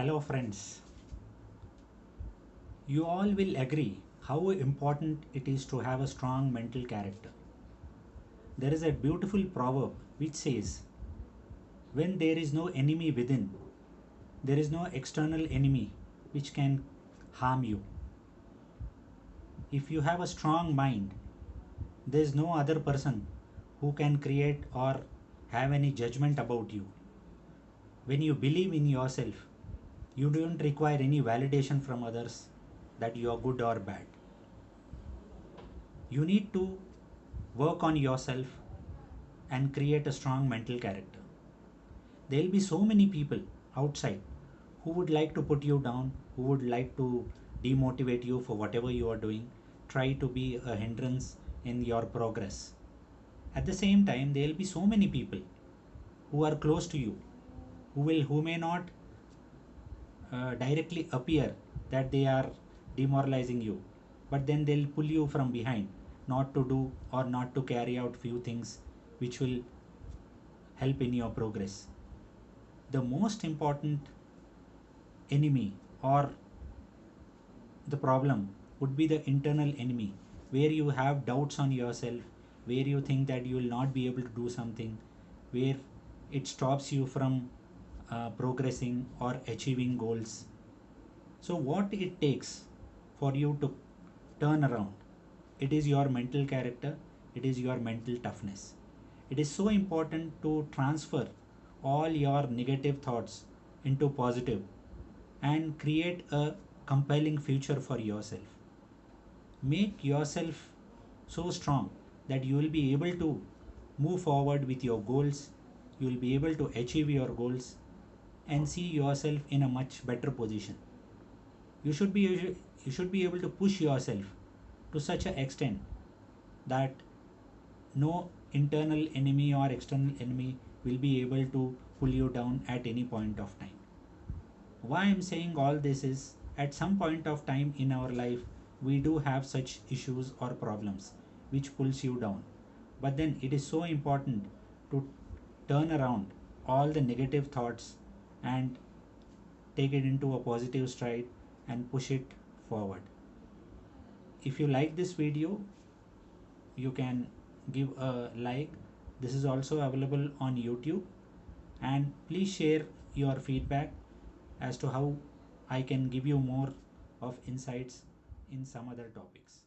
Hello, friends. You all will agree how important it is to have a strong mental character. There is a beautiful proverb which says, when there is no enemy within, there is no external enemy which can harm you. If you have a strong mind, there is no other person who can create or have any judgment about you. When you believe in yourself, you don't require any validation from others that you are good or bad. You need to work on yourself and create a strong mental character. There will be so many people outside who would like to put you down, who would like to demotivate you for whatever you are doing, try to be a hindrance in your progress. At the same time, there will be so many people who are close to you, who may not directly appear that they are demoralizing you, but then they'll pull you from behind not to do or not to carry out few things which will help in your progress. The most important enemy or the problem would be the internal enemy, where you have doubts on yourself, where you think that you will not be able to do something, where it stops you from progressing or achieving goals. So what it takes for you to turn around, it is your mental character, it is your mental toughness. It is so important to transfer all your negative thoughts into positive and create a compelling future for yourself. Make yourself so strong that you will be able to move forward with your goals, you will be able to achieve your goals and see yourself in a much better position. You should be able to push yourself to such an extent that no internal enemy or external enemy will be able to pull you down at any point of time. Why I'm saying all this is, at some point of time in our life we do have such issues or problems which pulls you down, but then it is so important to turn around all the negative thoughts and take it into a positive stride and push it forward. If you like this video, you can give a like. This is also available on YouTube, and please share your feedback as to how I can give you more of insights in some other topics.